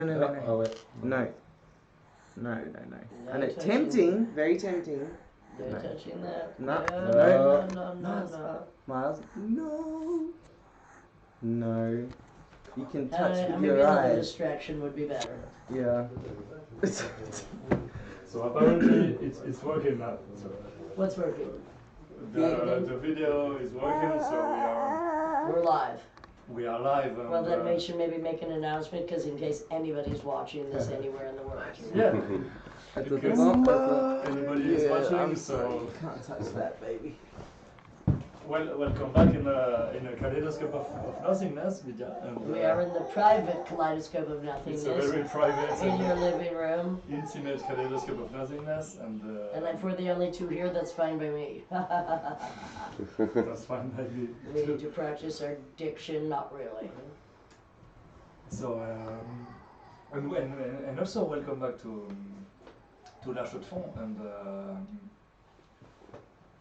No. Oh, wait. No. No. And it's tempting, very tempting. No touching that. No. Miles, no. You can touch with maybe your a little eyes. distraction would be better. Yeah. So apparently it's working now. So What's working? the video is working, so We're live. we are live. And, Well, then we should maybe make an announcement, because in case anybody's watching this anywhere in the world. yeah. Because Anybody is watching, so can't touch that, baby. welcome back in a kaleidoscope of nothingness, Lydia. And, We are in the private kaleidoscope of it's nothingness. a very private In your and living room. intimate kaleidoscope of nothingness, and if we're the only two here, that's fine by me. that's fine maybe. We need to practice our diction, not really. So and also welcome back to Fonds, and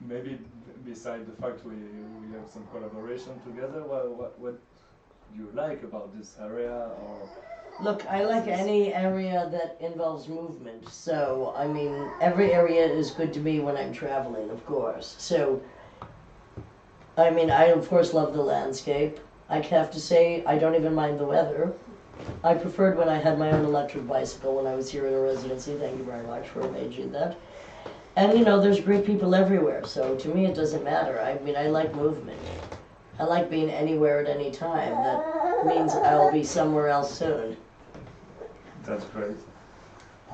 maybe beside the fact we have some collaboration together, what do you like about this area? Or Look, I like any area that involves movement. So, I mean, every area is good to me when I'm traveling, of course. So, I mean, I of course love the landscape. I have to say, I don't even mind the weather. I preferred when I had my own electric bicycle when I was here in a residency. Thank you very much for arranging that. And you know, there's great people everywhere, so to me it doesn't matter. I mean, I like movement. I like being anywhere at any time. That means I'll be somewhere else soon. that's great.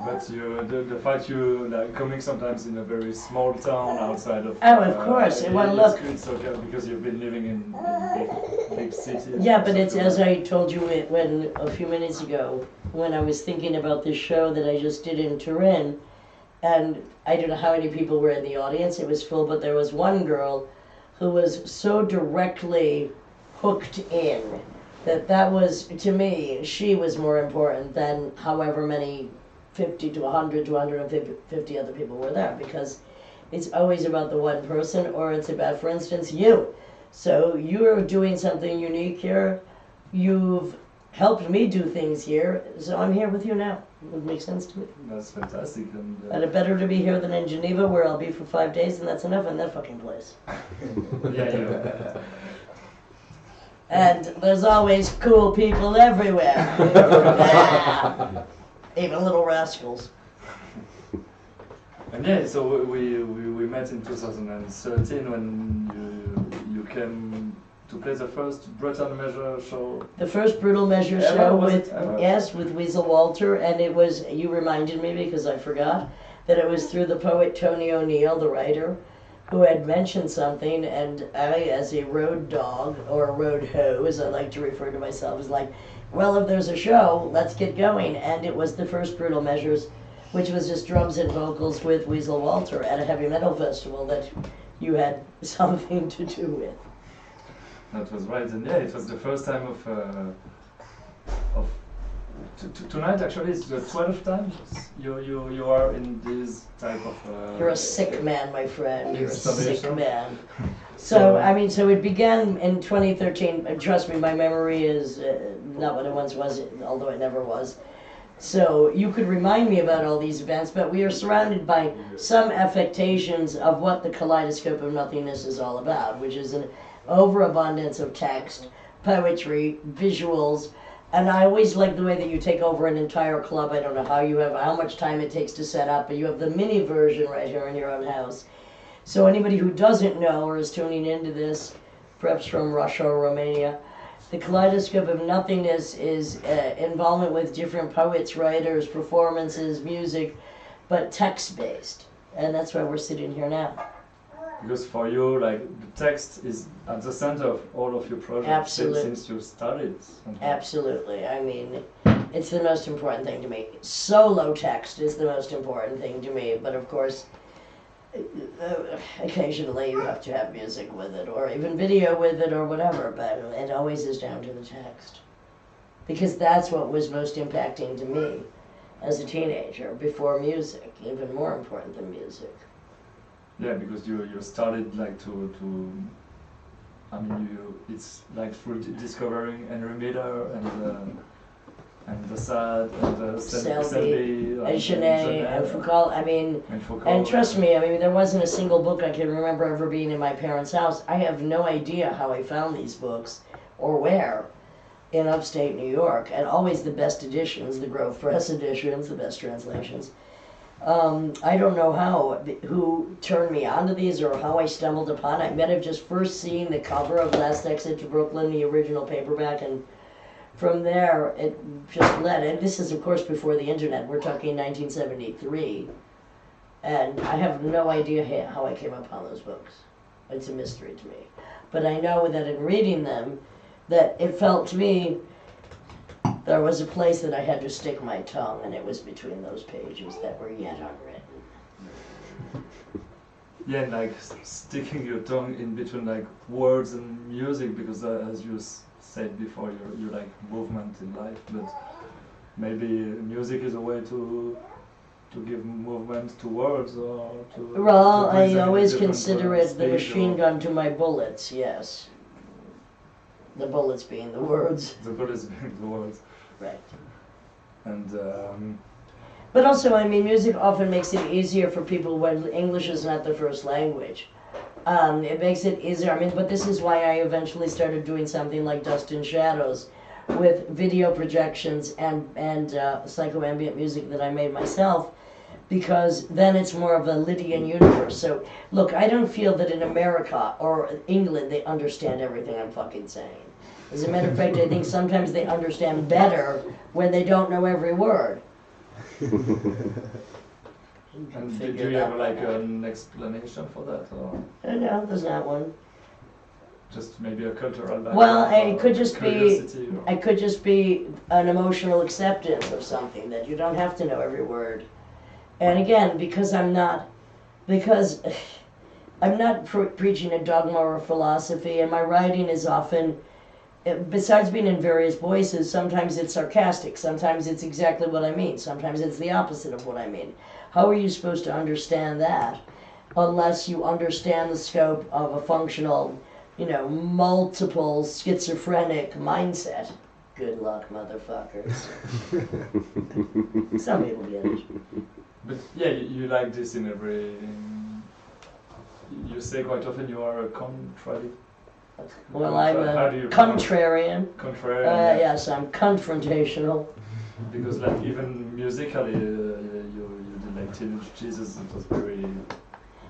But the fact you like coming sometimes in a very small town outside of Oh, of course. Well, look. It's okay because you've been living in big cities. Yeah, but it's as I told you when a few minutes ago, when I was thinking about this show that I just did in Turin, and I don't know how many people were in the audience. It was full, but there was one girl who was so directly hooked in that was, to me, she was more important than however many 50 to 100 to 150 other people were there, because it's always about the one person, or it's about, for instance, you. So you're doing something unique here. You've helped me do things here, so I'm here with you now. It would make sense to me. That's fantastic. And it's better to be here than in Geneva, where I'll be for 5 days, and that's enough in that fucking place. yeah. And there's always cool people everywhere. Even little rascals. And yeah, so we met in 2013 when you came to play the first Brutal Measure show. The first Brutal Measure show with Weasel Walter, and it was, you reminded me because I forgot, that it was through the poet Tony O'Neill, the writer, who had mentioned something, and I, as a road dog, or a road hoe, as I like to refer to myself, was like, well, if there's a show, let's get going. And it was the first Brutal Measures, which was just drums and vocals with Weasel Walter at a heavy metal festival that you had something to do with. That was right, and yeah, it was the first time tonight. Actually, it's the 12th time you are in this type of. You're a sick man, my friend. You're a sick installation. man. So I mean, so it began in 2013. And trust me, my memory is not what it once was, although it never was. So you could remind me about all these events, but we are surrounded by some affectations of what the kaleidoscope of nothingness is all about, which is an overabundance of text, poetry, visuals, and I always like the way that you take over an entire club. I don't know how much time it takes to set up, but you have the mini version right here in your own house. So anybody who doesn't know or is tuning into this, perhaps from Russia or Romania, the kaleidoscope of nothingness is involvement with different poets, writers, performances, music, but text-based, and that's why we're sitting here now. Because for you, like, the text is at the center of all of your projects. Absolutely. Since you started. Absolutely. I mean, it's the most important thing to me. Solo text is the most important thing to me, but of course, occasionally you have to have music with it, or even video with it, or whatever, but it always is down to the text. Because that's what was most impacting to me as a teenager, before music, even more important than music. Yeah, because you started like to I mean it's like through discovering Henry Miller and and the Sade, and the Selby, and Genet, and Foucault. I mean, and trust me, I mean, there wasn't a single book I can remember ever being in my parents' house. I have no idea how I found these books or where in upstate New York, and always the best editions, the Grove Press editions, the best translations. I don't know who turned me onto these or how I stumbled upon it. I might have just first seen the cover of Last Exit to Brooklyn, the original paperback, and from there it just led. And this is, of course, before the internet. We're talking 1973. And I have no idea how I came upon those books. It's a mystery to me. But I know that in reading them, that it felt to me there was a place that I had to stick my tongue, and it was between those pages that were yet unwritten. Yeah, and like sticking your tongue in between like words and music, because as you said before, you like movement in life, but maybe music is a way to give movement to words, or to... Well, I always consider it the machine gun to my bullets, yes. The bullets being the words. The bullets being the words. Right. And but also, I mean, music often makes it easier for people when English is not the first language. It makes it easier. I mean, but this is why I eventually started doing something like Dust and Shadows with video projections and psychoambient music that I made myself, because then it's more of a Lydian universe. So, look, I don't feel that in America or England they understand everything I'm fucking saying. As a matter of fact, I think sometimes they understand better when they don't know every word. And do you have like an explanation for that, or? No, there's not one. Just maybe a cultural background. Well, it could just be an emotional acceptance of something, that you don't have to know every word. And again, because I'm not preaching a dogma or a philosophy, and my writing is often, besides being in various voices, sometimes it's sarcastic, sometimes it's exactly what I mean, sometimes it's the opposite of what I mean. How are you supposed to understand that unless you understand the scope of a functional, multiple schizophrenic mindset? Good luck, motherfuckers. Some people get it. But yeah, you like this in every... You say quite often you are a contradict. Well, I'm a contrarian. Contrarian. Yes, I'm confrontational. Because like even musically, you did like Teenage Jesus. It was very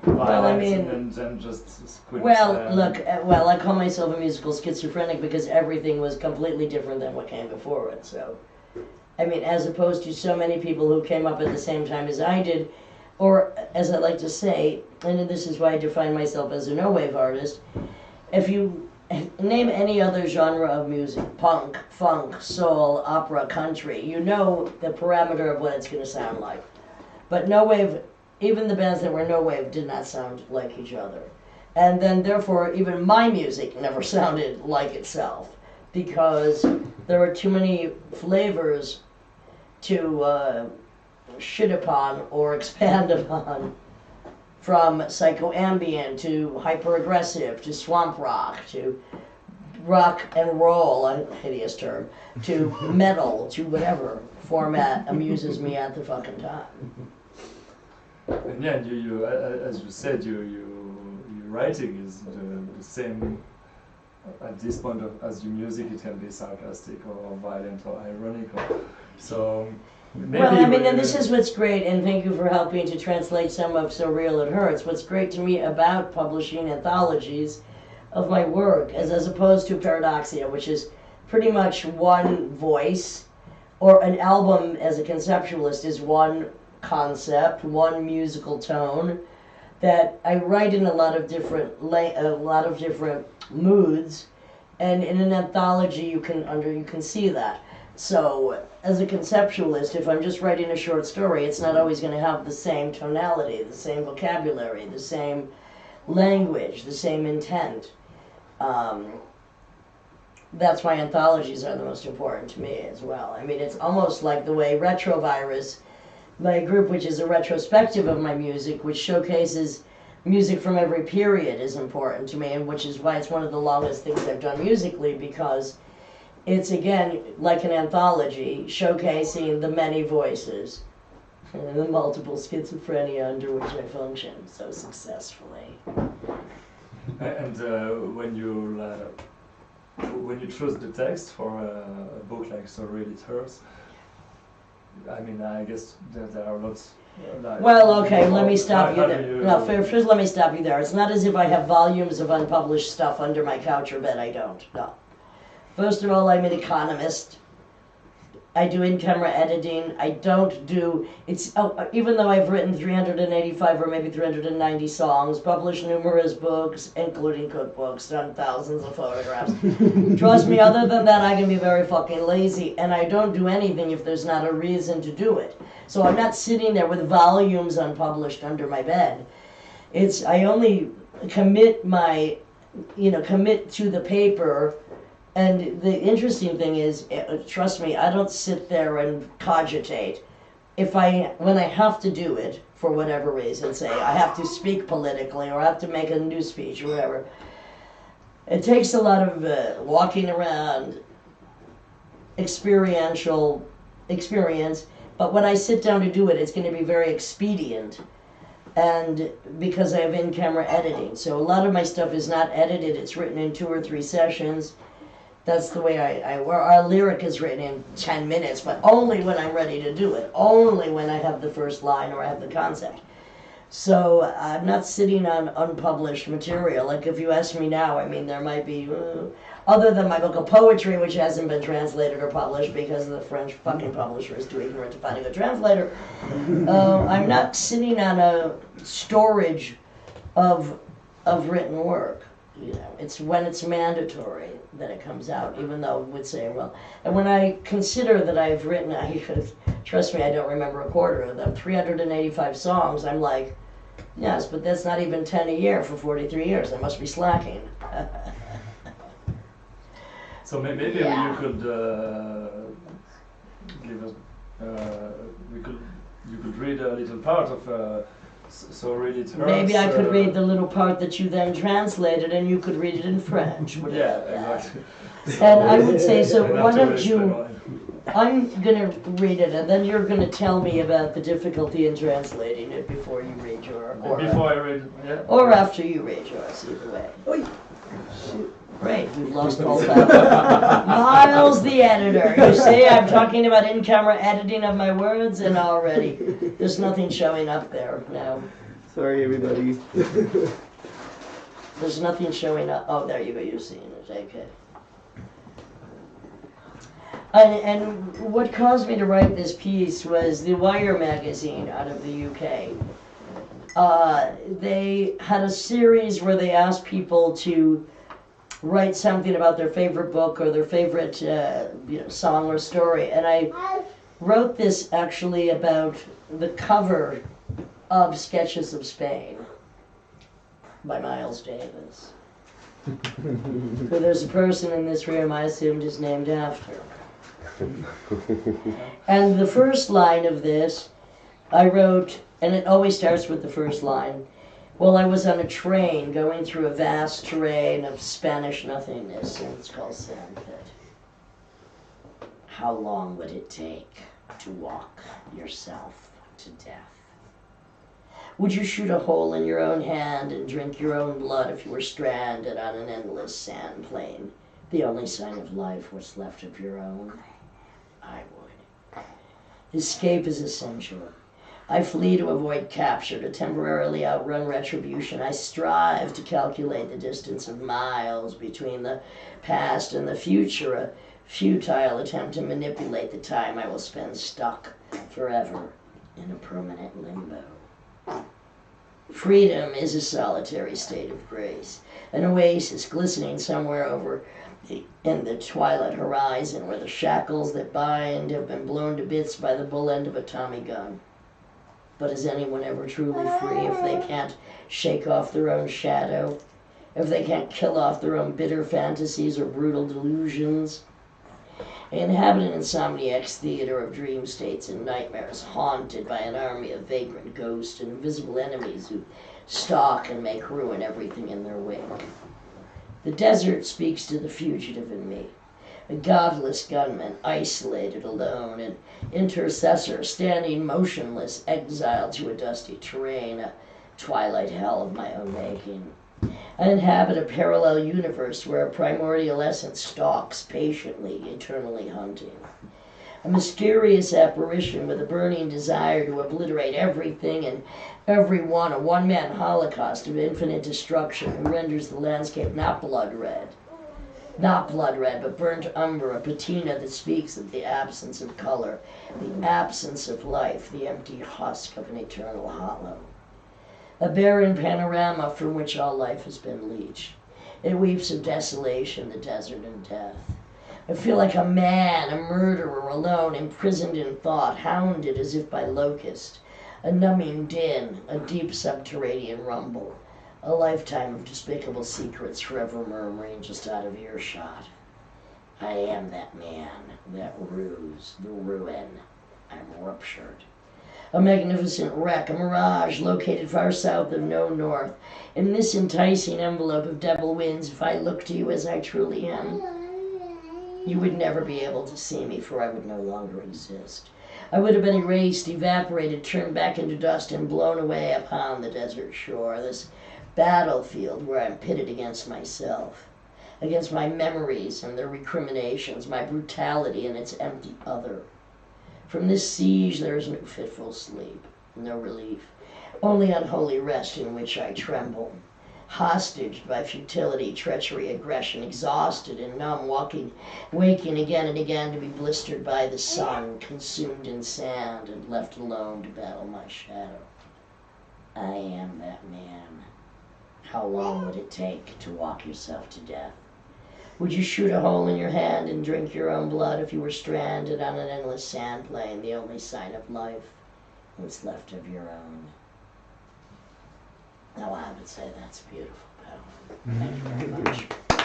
violent, well, I mean, and just squint. Well, look, I call myself a musical schizophrenic because everything was completely different than what came before it. So, I mean, as opposed to so many people who came up at the same time as I did, or as I like to say, and this is why I define myself as a no-wave artist, if you name any other genre of music, punk, funk, soul, opera, country, you know the parameter of what it's going to sound like. But no-wave, even the bands that were no-wave did not sound like each other. And then therefore even my music never sounded like itself, because there were too many flavors to shit upon or expand upon, from psychoambient to hyper-aggressive to swamp rock to rock and roll, a hideous term, to metal, to whatever format amuses me at the fucking time. And yeah, you as you said, your writing is the same at this point as your music. It can be sarcastic or violent or ironical. So maybe well, I mean, and this is what's great, and thank you for helping to translate some of So Real It Hurts. What's great to me about publishing anthologies of my work, as opposed to Paradoxia, which is pretty much one voice, or an album as a conceptualist is one concept, one musical tone, that I write in a lot of different moods, and in an anthology you can see that. So, as a conceptualist, if I'm just writing a short story, it's not always going to have the same tonality, the same vocabulary, the same language, the same intent. That's why anthologies are the most important to me as well. I mean, it's almost like the way Retrovirus, my group, which is a retrospective of my music, which showcases music from every period, is important to me, and which is why it's one of the longest things I've done musically, because it's again like an anthology showcasing the many voices and the multiple schizophrenia under which I function so successfully. And when you choose the text for a book like So Relectures, I mean, I guess there are lots. Well, okay, let me stop you there. No, first let me stop you there. It's not as if I have volumes of unpublished stuff under my couch or bed. I don't. No. First of all, I'm an economist. I do in-camera editing. I don't do, even though I've written 385 or maybe 390 songs, published numerous books, including cookbooks, done thousands of photographs. Trust me, other than that, I can be very fucking lazy, and I don't do anything if there's not a reason to do it. So I'm not sitting there with volumes unpublished under my bed. I only commit commit to the paper. And the interesting thing is, trust me, I don't sit there and cogitate. When I have to do it, for whatever reason, say I have to speak politically or I have to make a new speech or whatever, it takes a lot of walking around, experience, but when I sit down to do it, it's going to be very expedient. And because I have in-camera editing. So a lot of my stuff is not edited, it's written in 2 or 3 sessions. That's the way our lyric is written in 10 minutes, but only when I'm ready to do it, only when I have the first line or I have the concept. So I'm not sitting on unpublished material. Like if you ask me now, I mean, there might be, other than my book of poetry, which hasn't been translated or published because the French fucking publisher is too ignorant to find a good translator, I'm not sitting on a storage of written work. You know, it's when it's mandatory that it comes out, even though it would say, well, and when I consider that I've written, trust me, I don't remember a quarter of them, 385 songs, I'm like, yes, but that's not even 10 a year for 43 years, I must be slacking. So maybe you could give us, you could read a little part of So Relectures. Maybe I could read the little part that you then translated and you could read it in French. Yeah, exactly. And I would say, so why don't you, I'm going to read it and then you're going to tell me about the difficulty in translating it before you read yours. Before I read it, yeah. Or after you read yours, either way. Oy. Shoot. Great, we've lost all that. Miles, the editor. You see, I'm talking about in-camera editing of my words, and already there's nothing showing up there now. Sorry, everybody. There's nothing showing up. Oh, there you go. You're seeing it. Okay. And what caused me to write this piece was the Wire magazine out of the UK. They had a series where they asked people to write something about their favorite book or their favorite song or story. And I wrote this actually about the cover of Sketches of Spain by Miles Davis. So there's a person in this room I assumed is named after. And the first line of this, I wrote, and it always starts with the first line, well, I was on a train going through a vast terrain of Spanish nothingness, and it's called Sandpit. How long would it take to walk yourself to death? Would you shoot a hole in your own hand and drink your own blood if you were stranded on an endless sand plain? The only sign of life what's left of your own? I would. Escape is essential. I flee to avoid capture, to temporarily outrun retribution. I strive to calculate the distance of miles between the past and the future, a futile attempt to manipulate the time I will spend stuck forever in a permanent limbo. Freedom is a solitary state of grace, an oasis glistening somewhere over in the twilight horizon where the shackles that bind have been blown to bits by the bull end of a Tommy gun. But is anyone ever truly free if they can't shake off their own shadow? If they can't kill off their own bitter fantasies or brutal delusions? I inhabit an insomniac's theater of dream states and nightmares, haunted by an army of vagrant ghosts and invisible enemies who stalk and make ruin everything in their wake. The desert speaks to the fugitive in me. a godless gunman, isolated, alone, an intercessor standing motionless, exiled to a dusty terrain, a twilight hell of my own making. I inhabit a parallel universe where a primordial essence stalks patiently, eternally hunting. A mysterious apparition with a burning desire to obliterate everything and everyone, a one-man holocaust of infinite destruction who renders the landscape not blood red, but burnt umber, a patina that speaks of the absence of color, the absence of life, the empty husk of an eternal hollow. A barren panorama from which all life has been leached. It weeps of desolation, the desert, and death. I feel like a man, a murderer, alone, imprisoned in thought, hounded as if by locust, a numbing din, a deep subterranean rumble, a lifetime of despicable secrets forever murmuring just out of earshot. I am that man, that ruse, the ruin. I'm ruptured. A magnificent wreck, a mirage located far south of no north. In this enticing envelope of devil winds, if I look to you as I truly am, you would never be able to see me, for I would no longer exist. I would have been erased, evaporated, turned back into dust, and blown away upon the desert shore, this battlefield where I'm pitted against myself, against my memories and their recriminations, my brutality and its empty other. From this siege there is no fitful sleep, no relief, only unholy rest in which I tremble, hostage by futility, treachery, aggression, exhausted and numb, waking again and again to be blistered by the sun, consumed in sand, and left alone to battle my shadow. I am that man. How long would it take to walk yourself to death? Would you shoot a hole in your hand and drink your own blood if you were stranded on an endless sand plain, the only sign of life, what's left of your own? Now I would say that's a beautiful poem. Thank you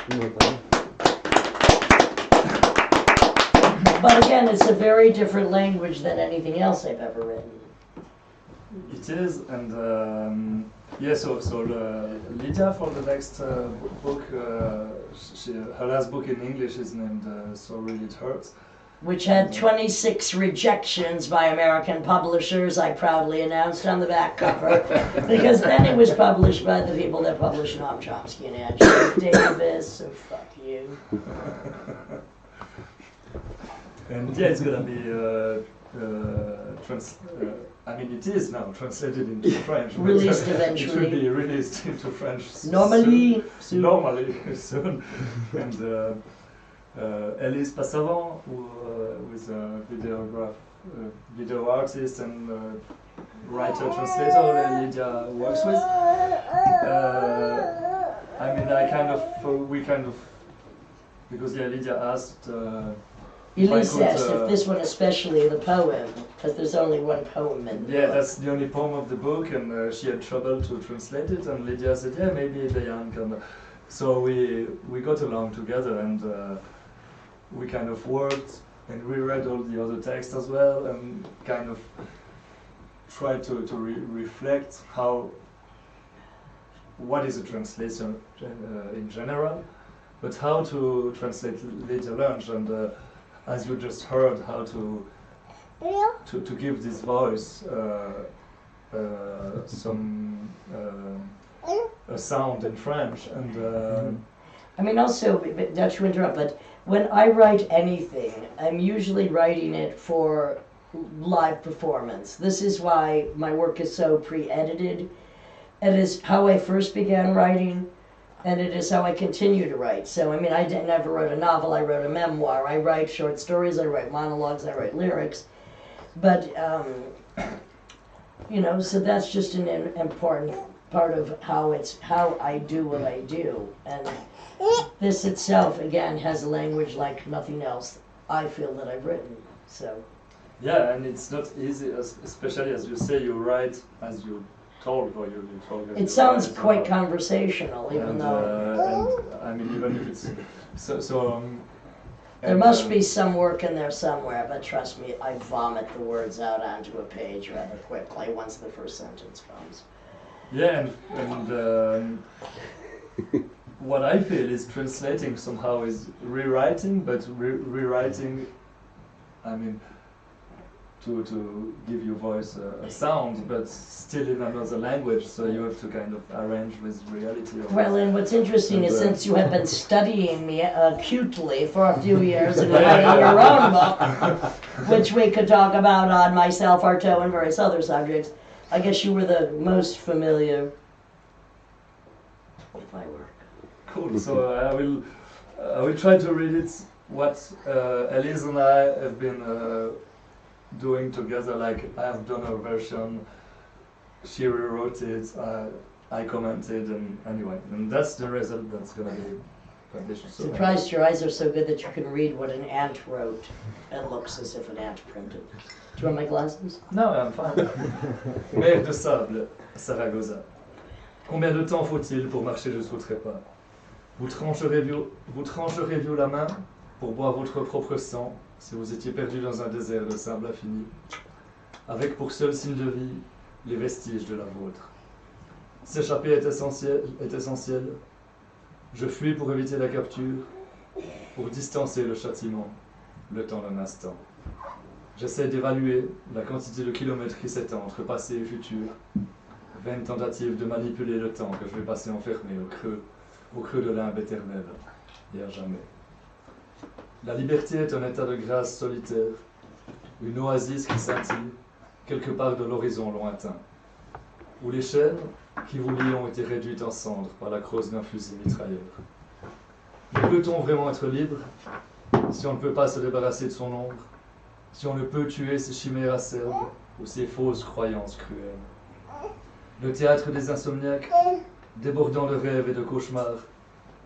very much. But again, it's a very different language than anything else I've ever written. It is, and yeah, so Lydia for the next book, her last book in English is named So Really It Hurts. Which had 26 rejections by American publishers, I proudly announced on the back cover, because then it was published by the people that publish Noam Chomsky and Angela Davis, so fuck you. And yeah, it's gonna be I mean, it is now translated into French. Released eventually. It will be released into French normally soon. Normally soon. And Elise Passavant, who is a video artist and writer translator Lydia works with. I mean, we kind of, because yeah, Lydia asked. Elise asked if this one especially, the poem, because there's only one poem in the book. That's the only poem of the book, and she had trouble to translate it, and Lydia said, yeah, maybe Dejan can. So we got along together, and we kind of worked and reread all the other texts as well, and kind of tried to reflect what is a translation in general, but how to translate Lydia Lunch, and as you just heard, how to give this voice a sound in French, and I mean, also, not to interrupt, but when I write anything, I'm usually writing it for live performance. This is why my work is so pre-edited. It is how I first began writing, and it is how I continue to write. So, I mean, I never wrote a novel, I wrote a memoir. I write short stories, I write monologues, I write lyrics. But, you know, so that's just an important part of how I do what I do. And this itself, again, has a language like nothing else I feel that I've written. So. Yeah, and it's not easy, especially as you say, you write as you told, or you told. It sounds quite conversational, even though. And I mean, even if it's so. There must be some work in there somewhere, but trust me, I vomit the words out onto a page rather quickly once the first sentence comes. Yeah, and what I feel is translating somehow is rewriting, but rewriting, I mean, to give your voice a sound, but still in another language, so you have to kind of arrange with reality. Well, and what's interesting is since you have been studying me acutely for a few years and writing your own book, which we could talk about on myself, Artaud, and various other subjects, I guess you were the most familiar with my work. Cool, so I will try to read it, what Elise and I have been doing together. Like, I have done a version, she rewrote it, I commented, and anyway, and that's the result that's gonna be published. So Surprised your eyes are so good that you can read what an ant wrote. It looks as if an ant printed. Do you want my glasses? No, I'm fine. Mer de sable, Saragossa. Combien de temps faut-il pour marcher jusqu'au trépas? Vous trancherez-vous la main pour boire votre propre sang si vous étiez perdu dans un désert de sable infini, avec pour seul signe de vie les vestiges de la vôtre. S'échapper est essentiel. Je fuis pour éviter la capture, pour distancer le châtiment, le temps d'un instant. J'essaie d'évaluer la quantité de kilomètres qui s'étend entre passé et futur, vaine tentative de manipuler le temps que je vais passer enfermé au creux de l'imbe éternel, et à jamais. La liberté est un état de grâce solitaire, une oasis qui scintille, quelque part de l'horizon lointain, où les chaînes qui vous lient ont été réduites en cendres par la crosse d'un fusil mitrailleur. Mais peut-on vraiment être libre si on ne peut pas se débarrasser de son ombre, si on ne peut tuer ses chimères acerbes ou ses fausses croyances cruelles? Le théâtre des insomniaques, débordant de rêves et de cauchemars,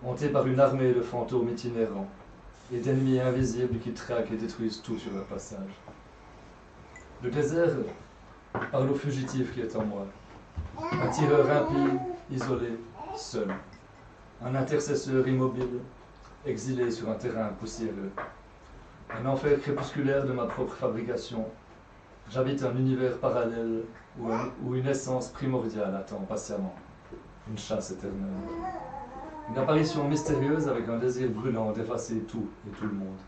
hanté par une armée de fantômes itinérants et d'ennemis invisibles qui traquent et détruisent tout sur leur passage. Le désert parle au fugitif qui est en moi, un tireur impie, isolé, seul, un intercesseur immobile, exilé sur un terrain poussiéreux, un enfer crépusculaire de ma propre fabrication. J'habite un univers parallèle où une essence primordiale attend patiemment, une chasse éternelle. Une apparition mystérieuse avec un désir brûlant d'effacer tout et tout le monde.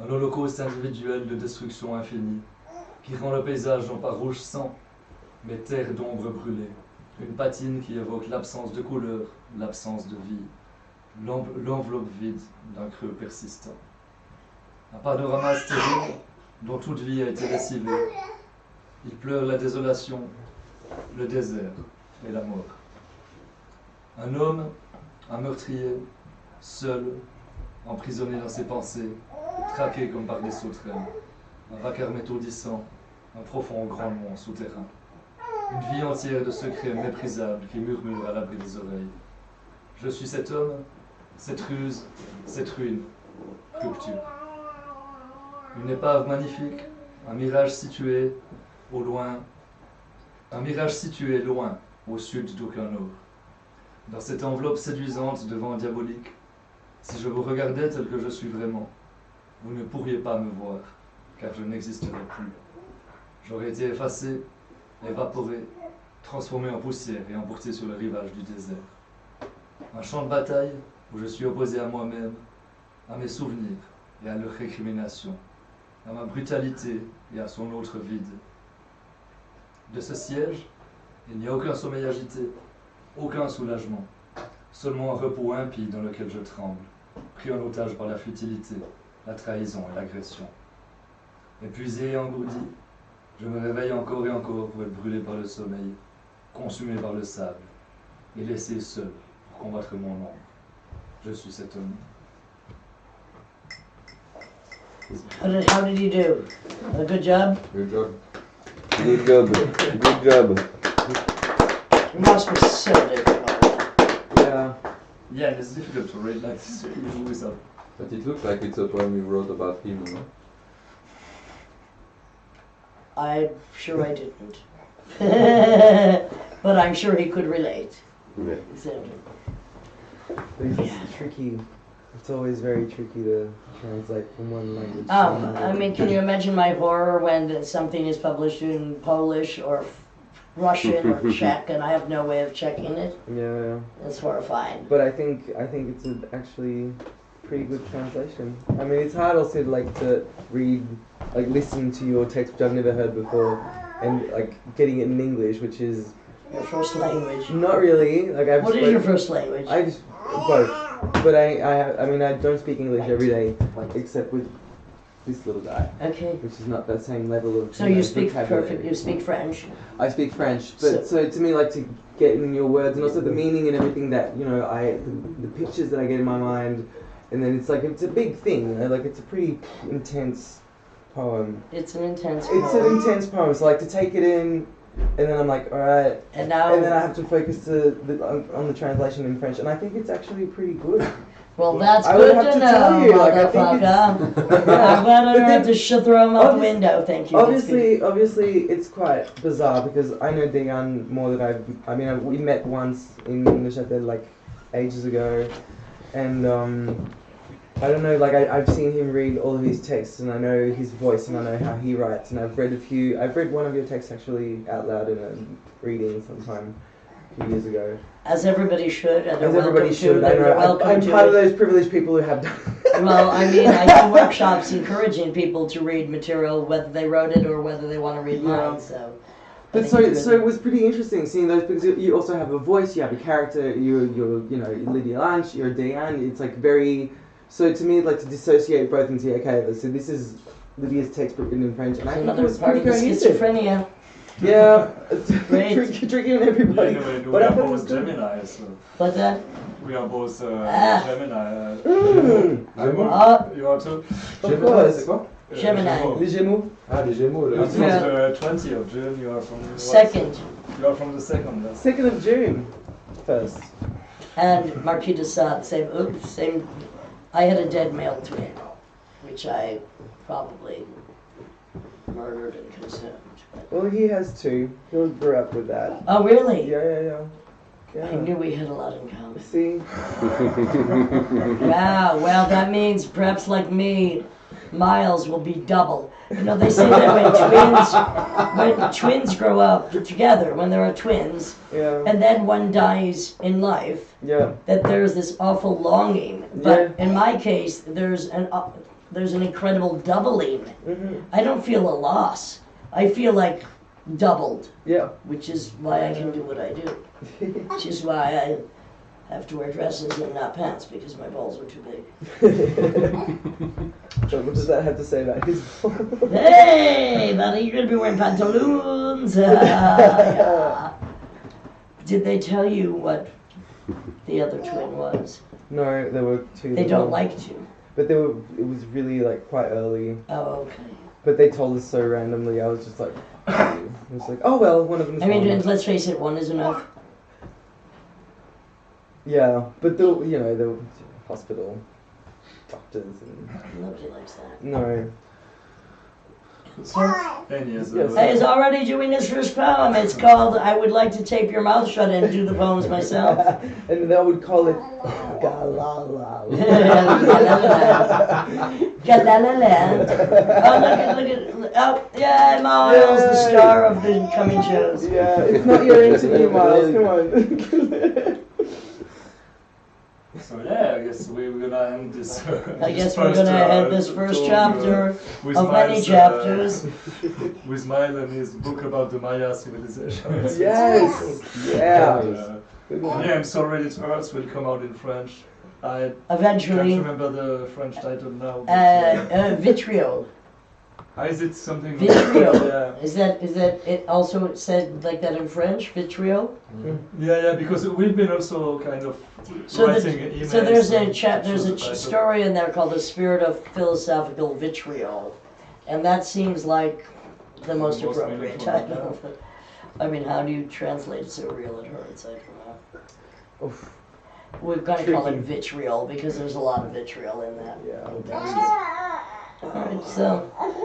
Un holocauste individuel de destruction infinie qui rend le paysage non pas rouge sang, mais terre d'ombre brûlée. Une patine qui évoque l'absence de couleur, l'absence de vie, l'enveloppe vide d'un creux persistant. Un panorama stérile dont toute vie a été lessivée. Il pleure la désolation, le désert et la mort. Un homme, un meurtrier, seul, emprisonné dans ses pensées, traqué comme par des sauterelles. Un vacarme étourdissant, un profond grandement souterrain. Une vie entière de secrets méprisables qui murmurent à l'abri des oreilles. Je suis cet homme, cette ruse, cette ruine, rupture. Une épave magnifique, un mirage situé au loin, au sud d'aucun autre. Dans cette enveloppe séduisante de vent diabolique, si je vous regardais tel que je suis vraiment, vous ne pourriez pas me voir, car je n'existerais plus. J'aurais été effacé, évaporé, transformé en poussière et emporté sur le rivage du désert. Un champ de bataille où je suis opposé à moi-même, à mes souvenirs et à leur récrimination, à ma brutalité et à son autre vide. De ce siège, il n'y a aucun sommeil agité, aucun soulagement, seulement un repos impie dans lequel je tremble, pris en otage par la futilité, la trahison et l'agression. Épuisé et engourdi, je me réveille encore et encore pour être brûlé par le sommeil, consumé par le sable, et laissé seul pour combattre mon ombre. Je suis cet homme. How did you do? A good job? Good job. Good job. Good job. It must be so difficult. Yeah. Yeah, it's difficult to read like this without. But it looks like it's a poem you wrote about him, no? I'm sure I didn't. But I'm sure he could relate. Yeah. So, It's tricky. It's always very tricky to translate from one language to I another. mean, can you imagine my horror when something is published in Polish or Russian or Czech, and I have no way of checking it. Yeah. It's horrifying. But I think it's actually pretty good translation. I mean, it's hard also to read, like listen to your text, which I've never heard before, and like getting it in English, which is Your first language. not really. Like What is your first language? I just both, but I mean I don't speak English every day, like except with this little guy, Okay. which is not the same level of. So you speak vocabulary. perfect. You speak French. I speak French, but so to me, like to get in your words and also the meaning and everything that the pictures that I get in my mind, and then it's a big thing. Like it's a pretty intense poem. It's an intense. It's an intense poem. So like to take it in, and then I'm like, all right, And now. and then I have to focus on the translation in French, and I think it's actually pretty good. Well, that's I would good have to to know, tell you, like, I think motherfucker. I'm glad I don't have to throw him out the window. Thank you. That's good. Obviously, it's quite bizarre because I know Dejan more than we met once in the Château like ages ago, and I don't know, like I've seen him read all of his texts, and I know his voice, and I know how he writes, and I've read one of your texts actually out loud in a reading sometime a few years ago. As everybody should, and As everybody should, I they're know. welcome I'm to part of it. those privileged people who have done it. Well, I mean, I do workshops encouraging people to read material, whether they wrote it or whether they want to read mine. So, But so it was pretty interesting seeing those, because you also have a voice, you have a character, you're Lydia Lunch, you're Dejan. It's like very, so to me, like to dissociate both and say, okay, so this is Lydia's text written in French, and I think it another was part pretty of the cohesive. schizophrenia. Yeah, Great. tricky on everybody. Anyway, we But I are thought it both was good. Gemini, so What's that? we are both Ah. Gemini. You are too? Of course. Gemini. Les Gémeaux. Ah, les Gémeaux, You là. are from Yeah. the 20th of June, you are from what? Second. You are from the second. Yes. 2nd of June. First. And Marquis de Sade, same. I had a dead male twin, which I probably murdered and consumed. But. Well, he has two. He grew up with that. Oh, really? Yeah. I knew we had a lot in common. See? Wow, well, that means perhaps like me, Miles will be double. You know, they say that when twins grow up together, when there are twins, Yeah. and then one dies in life, Yeah. that there's this awful longing. But in my case, there's an incredible doubling. Mm-hmm. I don't feel a loss. I feel like doubled, Yeah. which is why I can do what I do. Which is why I have to wear dresses and not pants, because my balls are too big. So what does that have to say about his Hey, buddy, you're gonna be wearing pantaloons. Yeah. Did they tell you what the other twin was? No, there were two. They that don't were- like to. But it was really like quite early. Oh, okay. But they told us so randomly. I was just like, I was like, oh well, one of them is I mean, fine. let's face it, one is enough. Yeah, but the hospital doctors and Nobody likes that. no. So, And yes, Yes. I is already doing his first poem. It's called "I Would Like to Tape Your Mouth Shut and Do the Poems Myself." And they would call it Galala. Galalaland. Oh, look at, oh, yeah, Miles, the star of the coming shows. Yeah, it's not your interview, Miles. Come on. So yeah, I guess we're gonna end this. I guess we're gonna end this first chapter with of many Miles, chapters. With Miles and his book about the Maya civilization. Yes. Yeah. Good one. Yeah, I'm so ready to Earth will come out in French. I Eventually, can't remember the French title now. But, vitriol. is it something? Vitriol. Yeah. Is that it also said like that in French? Vitriol. Yeah, because we've been also kind of So, writing emails. so there's a and there's a choose title. story in there called "The Spirit of Philosophical Vitriol," and that seems like the most Most appropriate meaningful, title. I mean, how do you translate so real it hurts? I don't know. Oof. We're gonna call it Tricky. vitriol because there's a lot of vitriol in that. Yeah. All right, so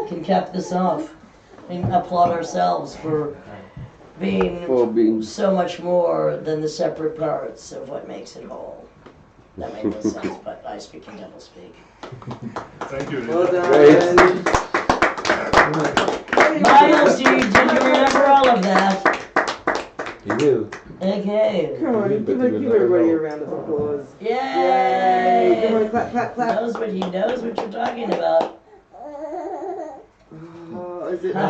we can cap this off and applaud ourselves for being so much more than the separate parts of what makes it whole. That made no sense, but I speak in double speak. Thank you. Well Lydia. done. Miles, did you remember all of that? You do. Okay. Come on, But give you would never everybody a know. round of applause. Yay! Come on, clap, clap, clap. He knows what you're talking about. Oh, is it? Une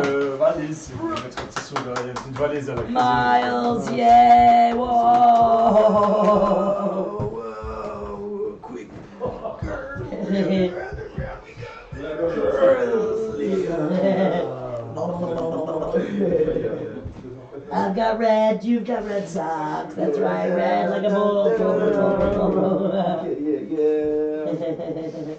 petite valise, si vous voulez mettre un petit sous là. Il y a une petite valise à la cuisine. Miles, yay! Whoa! Whoa, quick. I've got red, you've got red socks. That's right, red like a bull. Yeah, yeah, yeah.